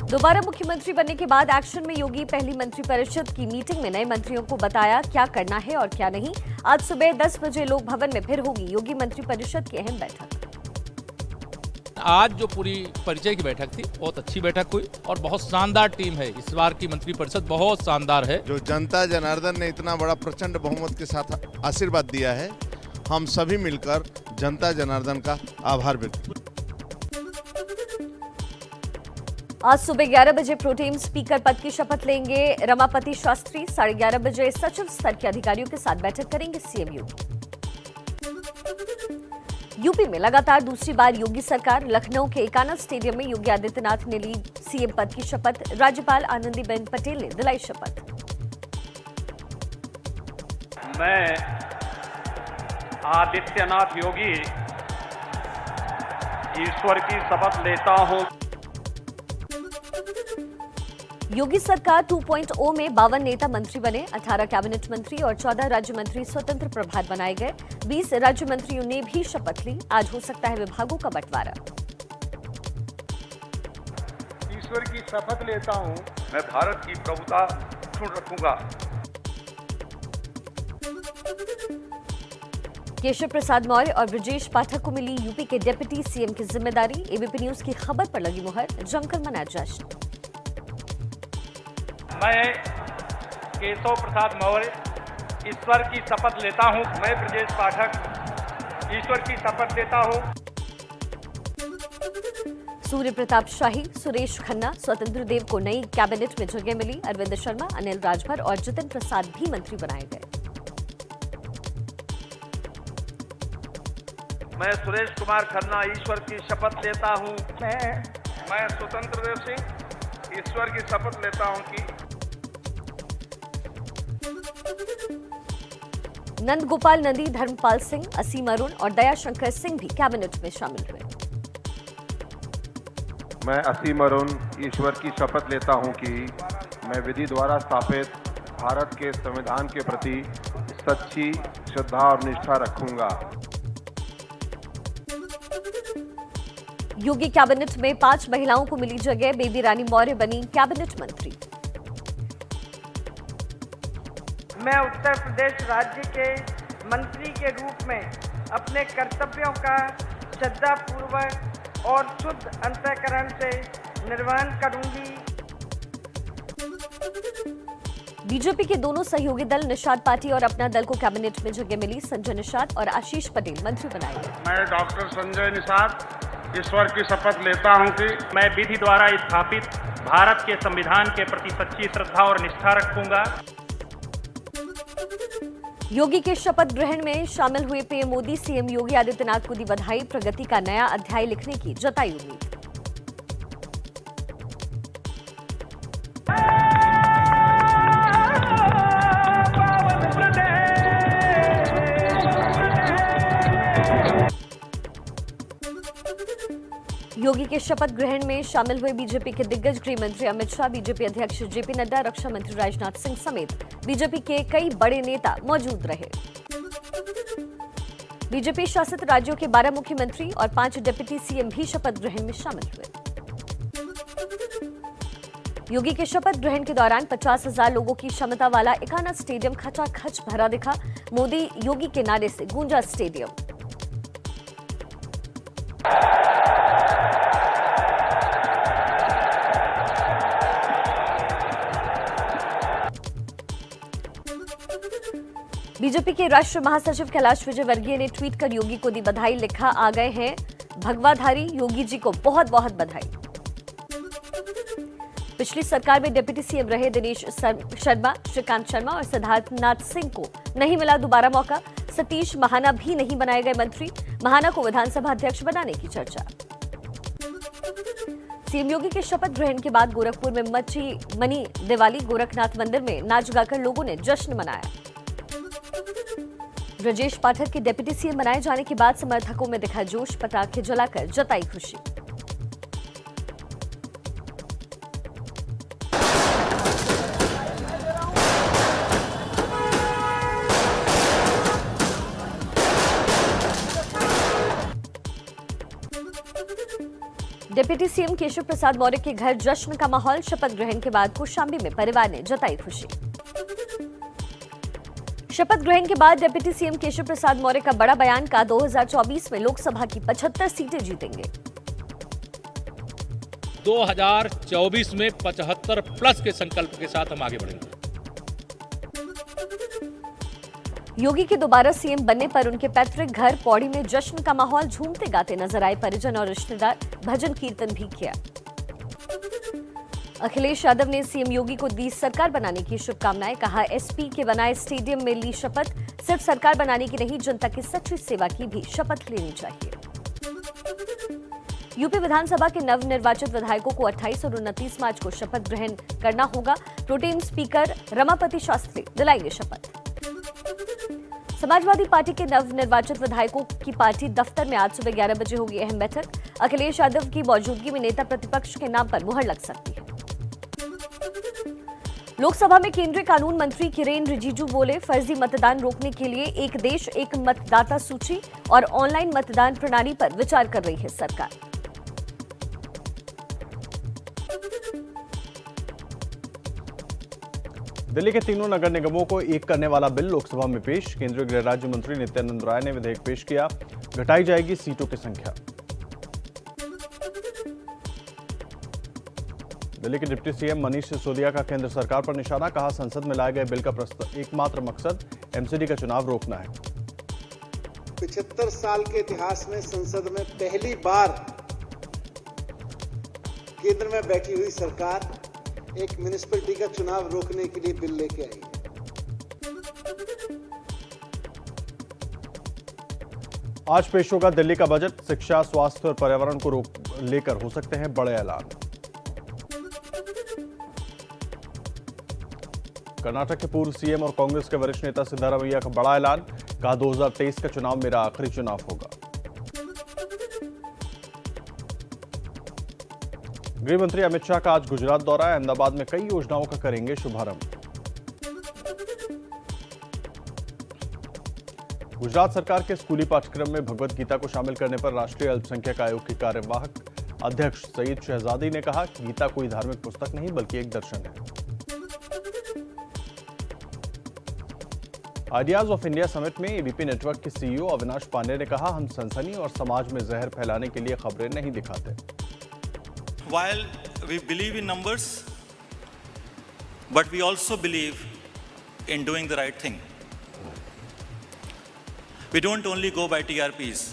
दोबारा मुख्यमंत्री बनने के बाद एक्शन में योगी पहली मंत्रिपरिषद की मीटिंग में नए मंत्रियों को बताया क्या करना है और क्या नहीं। आज सुबह 10 बजे लोक भवन में फिर होगी योगी मंत्रिपरिषद की अहम बैठक। आज जो पूरी परिचय की बैठक थी बहुत अच्छी बैठक हुई और बहुत शानदार टीम है। इस बार की मंत्रिपरिषद बहुत शानदार है। जो जनता जनार्दन ने इतना बड़ा प्रचंड बहुमत के साथ आशीर्वाद दिया है, हम सभी मिलकर जनता जनार्दन का आभार व्यक्त करते हैं। आज सुबह 11 बजे प्रोटेम स्पीकर पद की शपथ लेंगे रमापति शास्त्री। 11:30 बजे सचिव स्तर के अधिकारियों के साथ बैठक करेंगे सीएम योगी। यूपी में लगातार दूसरी बार योगी सरकार। लखनऊ के एकाना स्टेडियम में योगी आदित्यनाथ ने ली सीएम पद की शपथ। राज्यपाल आनंदीबेन पटेल ने दिलाई शपथ। मैं आदित्यनाथ योगी ईश्वर की शपथ लेता हूं। योगी सरकार 2.0 में 52 नेता मंत्री बने। 18 कैबिनेट मंत्री और 14 राज्य मंत्री स्वतंत्र प्रभार बनाए गए। 20 राज्य मंत्रियों ने भी शपथ ली। आज हो सकता है विभागों का बंटवारा। ईश्वर की शपथ लेता हूं। मैं भारत की प्रभुता अक्षुण्ण रखूंगा। केशव प्रसाद मौर्य और ब्रजेश पाठक को मिली यूपी के डिप्टी सीएम की जिम्मेदारी। एबीपी न्यूज की खबर पर लगी मुहर। जमकर मना जश्न। मैं केशव प्रसाद मौर्य ईश्वर की शपथ लेता हूं। मैं ब्रजेश पाठक ईश्वर की शपथ लेता हूं। सूर्य प्रताप शाही, सुरेश खन्ना, स्वतंत्र देव को नई कैबिनेट में जगह मिली। अरविंद शर्मा, अनिल राजभर और जितिन प्रसाद भी मंत्री बनाए गए। मैं सुरेश कुमार खन्ना ईश्वर की शपथ लेता हूं। मैं स्वतंत्र देव सिंह ईश्वर की शपथ लेता हूं कि नंद गोपाल नंदी, धर्मपाल सिंह, असीम अरुण और दया शंकर सिंह भी कैबिनेट में शामिल हुए। मैं असीम अरुण ईश्वर की शपथ लेता हूं कि मैं विधि द्वारा स्थापित भारत के संविधान के प्रति सच्ची श्रद्धा और निष्ठा रखूंगा। योगी कैबिनेट में 5 महिलाओं को मिली जगह। बेबी रानी मौर्य बनी कैबिनेट मंत्री। मैं उत्तर प्रदेश राज्य के मंत्री के रूप में अपने कर्तव्यों का श्रद्धापूर्वक और शुद्ध अंतःकरण से निर्वहन करूंगी। बीजेपी के दोनों सहयोगी दल निषाद पार्टी और अपना दल को कैबिनेट में जगह मिली। संजय निषाद और आशीष पटेल मंत्री बनाए गए। मैं डॉक्टर संजय निषाद ईश्वर की शपथ लेता हूं कि मैं विधि द्वारा स्थापित भारत के संविधान के प्रति सच्ची श्रद्धा और निष्ठा रखूंगा। योगी के शपथ ग्रहण में शामिल हुए पीएम मोदी। सीएम योगी आदित्यनाथ को दी बधाई। प्रगति का नया अध्याय लिखने की जताई उम्मीद। योगी के शपथ ग्रहण में शामिल हुए बीजेपी के दिग्गज गृह मंत्री अमित शाह, बीजेपी अध्यक्ष जेपी नड्डा, रक्षा मंत्री राजनाथ सिंह समेत बीजेपी के कई बड़े नेता मौजूद रहे। बीजेपी शासित राज्यों के 12 मुख्यमंत्री और 5 डिप्टी सीएम भी शपथ ग्रहण में शामिल हुए। योगी के शपथ ग्रहण के दौरान 50,000 लोगों की क्षमता वाला एकाना स्टेडियम खचाखच भरा दिखा। मोदी योगी के नारे से गूंजा स्टेडियम। बीजेपी के राष्ट्रीय महासचिव कैलाश विजयवर्गीय ने ट्वीट कर योगी को दी बधाई। लिखा, आ गए हैं भगवाधारी, योगी जी को बहुत बहुत बधाई। पिछली सरकार में डिप्टी सीएम रहे दिनेश शर्मा, श्रीकांत शर्मा और सिद्धार्थनाथ सिंह को नहीं मिला दोबारा मौका। सतीश महाना भी नहीं बनाए गए मंत्री। महाना को विधानसभा अध्यक्ष बनाने की चर्चा। सीएम योगी के शपथ ग्रहण के बाद गोरखपुर में मची मनी दिवाली। गोरखनाथ मंदिर में नाच गाकर लोगों ने जश्न मनाया। ब्रजेश पाठक के डिप्टी सीएम बनाए जाने के बाद समर्थकों में दिखा जोश। पटाखे जलाकर जताई खुशी। डिप्टी सीएम केशव प्रसाद मौर्य के घर जश्न का माहौल। शपथ ग्रहण के बाद कौशाम्बी में परिवार ने जताई खुशी। शपथ ग्रहण के बाद डिप्टी सीएम केशव प्रसाद मौर्य का बड़ा बयान का 2024 में लोकसभा की 75 सीटें जीतेंगे। 2024 में 75 प्लस के संकल्प के साथ हम आगे बढ़ेंगे। योगी के दोबारा सीएम बनने पर उनके पैतृक घर पौड़ी में जश्न का माहौल। झूमते गाते नजर आए परिजन और रिश्तेदार। भजन कीर्तन भी किया। अखिलेश यादव ने सीएम योगी को दी सरकार बनाने की शुभकामनाएं। कहा, एसपी के बनाए स्टेडियम में ली शपथ। सिर्फ सरकार बनाने की नहीं, जनता की सच्ची सेवा की भी शपथ लेनी चाहिए। यूपी विधानसभा के नवनिर्वाचित विधायकों को 28 और 29 मार्च को शपथ ग्रहण करना होगा। प्रोटेम स्पीकर रमापति शास्त्री दिलाएंगे शपथ। समाजवादी पार्टी के नवनिर्वाचित विधायकों की पार्टी दफ्तर में आज सुबह 11 बजे होगी अहम बैठक। अखिलेश यादव की मौजूदगी में नेता प्रतिपक्ष के नाम पर मुहर लग सकती है। लोकसभा में केंद्रीय कानून मंत्री किरेन रिजिजू बोले, फर्जी मतदान रोकने के लिए एक देश एक मतदाता सूची और ऑनलाइन मतदान प्रणाली पर विचार कर रही है सरकार। दिल्ली के तीनों नगर निगमों को एक करने वाला बिल लोकसभा में पेश। केंद्रीय गृह राज्य मंत्री नित्यानंद राय ने विधेयक पेश किया। घटाई जाएगी सीटों की संख्या। दिल्ली के डिप्टी सीएम मनीष सिसोदिया का केंद्र सरकार पर निशाना। कहा, संसद में लाए गए बिल का एकमात्र मकसद एमसीडी का चुनाव रोकना है। 75 साल के इतिहास में संसद में पहली बार केंद्र में बैठी हुई सरकार एक म्युनिसिपैलिटी का चुनाव रोकने के लिए बिल लेके आई है। आज पेश होगा दिल्ली का बजट। शिक्षा, स्वास्थ्य और पर्यावरण को लेकर हो सकते हैं बड़े ऐलान। कर्नाटक के पूर्व सीएम और कांग्रेस के वरिष्ठ नेता सिद्धारमैया का बड़ा ऐलान। कहा, 2023 का चुनाव मेरा आखिरी चुनाव होगा। गृह मंत्री अमित शाह का आज गुजरात दौरा है। अहमदाबाद में कई योजनाओं का करेंगे शुभारंभ। गुजरात सरकार के स्कूली पाठ्यक्रम में भगवत गीता को शामिल करने पर राष्ट्रीय अल्पसंख्यक आयोग की कार्यवाहक अध्यक्ष सईद शहजादी ने कहा, गीता कोई धार्मिक पुस्तक नहीं बल्कि एक दर्शन है। आइडियाज ऑफ इंडिया समिट में एबीपी नेटवर्क के सीईओ अविनाश पांडे ने कहा, हम सनसनी और समाज में जहर फैलाने के लिए खबरें नहीं दिखाते। While we believe in numbers, but we also believe in doing the right thing. We don't only go by TRPs,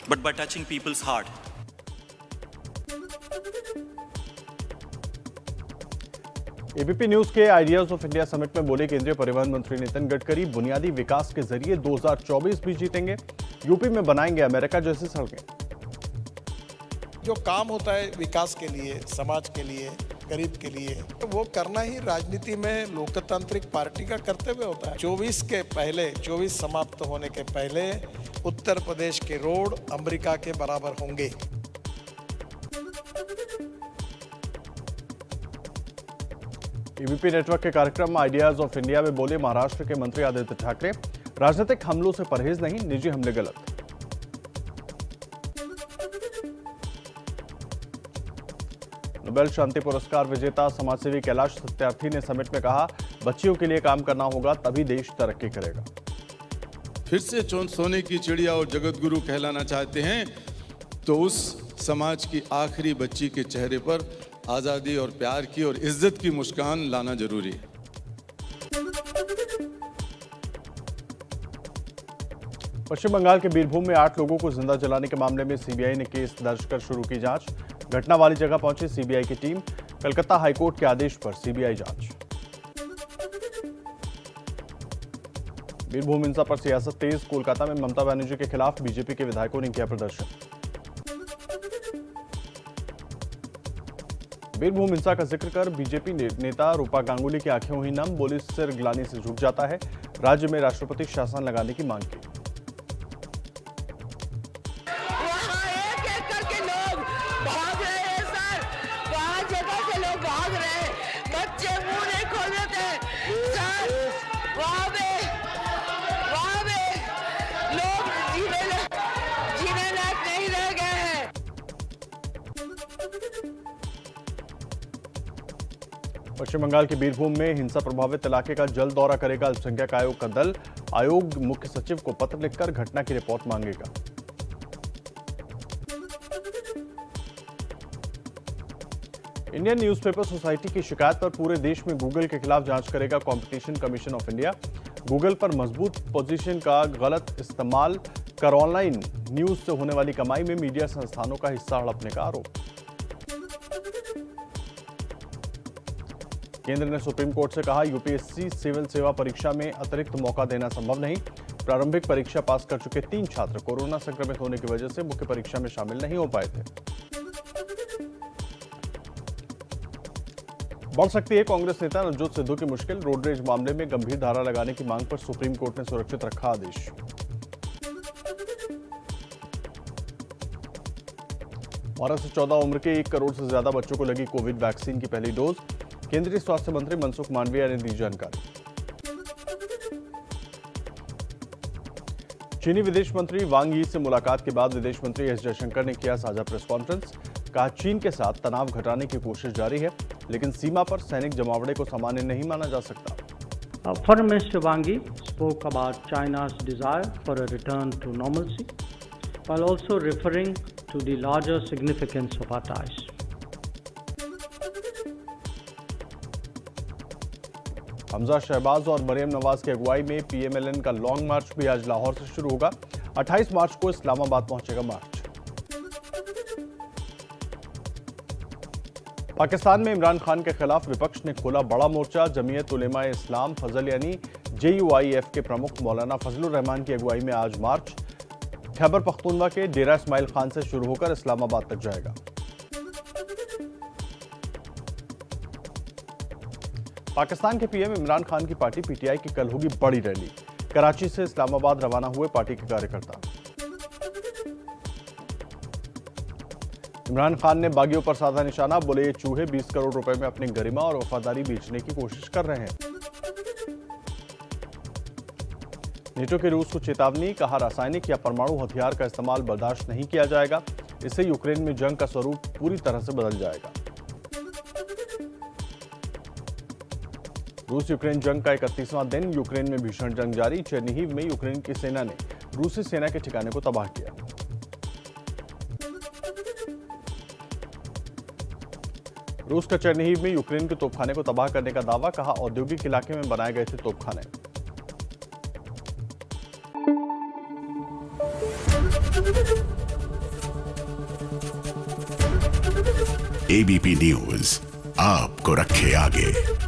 but by touching people's heart. ABP news के आइडियाज ऑफ इंडिया समिट में बोले केंद्रीय परिवहन मंत्री नितिन गडकरी, बुनियादी विकास के जरिए 2024 भी जीतेंगे। यूपी में बनाएंगे अमेरिका जैसी सड़कें। जो काम होता है विकास के लिए, समाज के लिए, गरीब के लिए, तो वो करना ही राजनीति में लोकतांत्रिक पार्टी का कर्तव्य होता है। 24 समाप्त होने के पहले उत्तर प्रदेश के रोड अमेरिका के बराबर होंगे। एबीपी नेटवर्क के कार्यक्रम आइडियाज ऑफ इंडिया में बोले महाराष्ट्र के मंत्री आदित्य ठाकरे, राजनीतिक हमलों से परहेज नहीं, निजी हमले गलत। नोबेल शांति पुरस्कार विजेता समाजसेवी कैलाश सत्यार्थी ने समिट में कहा, बच्चियों के लिए काम करना होगा तभी देश तरक्की करेगा। फिर से सोने की चिड़िया और जगत गुरु कहलाना चाहते हैं तो उस समाज की आखिरी बच्ची के चेहरे पर आजादी और प्यार की और इज्जत की मुस्कान लाना जरूरी है। पश्चिम बंगाल के बीरभूम में 8 लोगों को जिंदा जलाने के मामले में सीबीआई ने केस दर्ज कर शुरू की जांच। घटना वाली जगह पहुंची सीबीआई की टीम। कलकत्ता हाईकोर्ट के आदेश पर सीबीआई जांच। बीरभूम हिंसा पर सियासत तेज। कोलकाता में ममता बनर्जी के खिलाफ बीजेपी के विधायकों ने किया प्रदर्शन। बीरभूम हिंसा का जिक्र कर बीजेपी नेता रूपा गांगुली की आंखें हुई नम। बोली, सिर गिलानी से झुक जाता है। राज्य में राष्ट्रपति शासन लगाने की मांग की। नहीं रह गए हैं। पश्चिम बंगाल के बीरभूम में हिंसा प्रभावित इलाके का जल्द दौरा करेगा अल्पसंख्यक आयोग का दल। आयोग मुख्य सचिव को पत्र लिखकर घटना की रिपोर्ट मांगेगा। इंडियन न्यूज़पेपर सोसाइटी की शिकायत पर पूरे देश में गूगल के खिलाफ जांच करेगा competition commission of India. Google पर मजबूत पोजीशन का गलत इस्तेमाल कर ऑनलाइन न्यूज से होने वाली कमाई में मीडिया संस्थानों का हिस्सा हड़पने का आरोप। केंद्र ने सुप्रीम कोर्ट से कहा, यूपीएससी सिविल सेवा परीक्षा में अतिरिक्त मौका देना संभव नहीं। प्रारंभिक परीक्षा पास कर चुके 3 छात्र कोरोना संक्रमित होने की वजह से मुख्य परीक्षा में शामिल नहीं हो पाए थे। बढ़ सकती है कांग्रेस नेता नवजोत सिद्धू की मुश्किल। रोडरेज मामले में गंभीर धारा लगाने की मांग पर सुप्रीम कोर्ट ने सुरक्षित रखा आदेश। 12 से 14 उम्र के 1 करोड़ से ज्यादा बच्चों को लगी कोविड वैक्सीन की पहली डोज। केंद्रीय स्वास्थ्य मंत्री मनसुख मांडविया ने दी जानकारी। चीनी विदेश मंत्री वांग यी से मुलाकात के बाद विदेश मंत्री एस जयशंकर ने किया साझा प्रेस कॉन्फ्रेंस। कहा, चीन के साथ तनाव घटाने की कोशिश जारी है, लेकिन सीमा पर सैनिक जमावड़े को सामान्य नहीं माना जा सकता। Foreign Minister Wang Yi spoke about China's desire for a return to normalcy, while also referring to the larger significance of our ties. Hamza Shahbaz और मरियम नवाज की अगुवाई में पीएमएलएन का लॉन्ग मार्च भी आज लाहौर से शुरू होगा। 28 मार्च को इस्लामाबाद पहुंचेगा मार्च। पाकिस्तान में इमरान खान के खिलाफ विपक्ष ने खोला बड़ा मोर्चा। जमीयत उलेमाए इस्लाम फजल यानी JUIF के प्रमुख मौलाना फजलुर रहमान की अगुवाई में आज मार्च खैबर पख्तूनवा के डेरा इस्माइल खान से शुरू होकर इस्लामाबाद तक जाएगा। पाकिस्तान के पीएम इमरान खान की पार्टी पीटीआई की कल होगी बड़ी रैली। कराची से इस्लामाबाद रवाना हुए पार्टी के कार्यकर्ता। इमरान खान ने बागियों पर साधा निशाना। बोले, ये चूहे 20 करोड़ रुपए में अपनी गरिमा और वफादारी बेचने की कोशिश कर रहे हैं। नेटो के रूस को चेतावनी। कहा, रासायनिक या परमाणु हथियार का इस्तेमाल बर्दाश्त नहीं किया जाएगा। इससे यूक्रेन में जंग का स्वरूप पूरी तरह से बदल जाएगा। रूस यूक्रेन जंग का 31वां दिन। यूक्रेन में भीषण जंग जारी। चेर्निहिव में यूक्रेन की सेना ने रूसी सेना के ठिकाने को तबाह किया। रूस का चेर्निहिव में यूक्रेन के तोपखाने को तबाह करने का दावा। कहा, औद्योगिक इलाके में बनाए गए थे तोपखाने। ABP न्यूज आपको रखे आगे।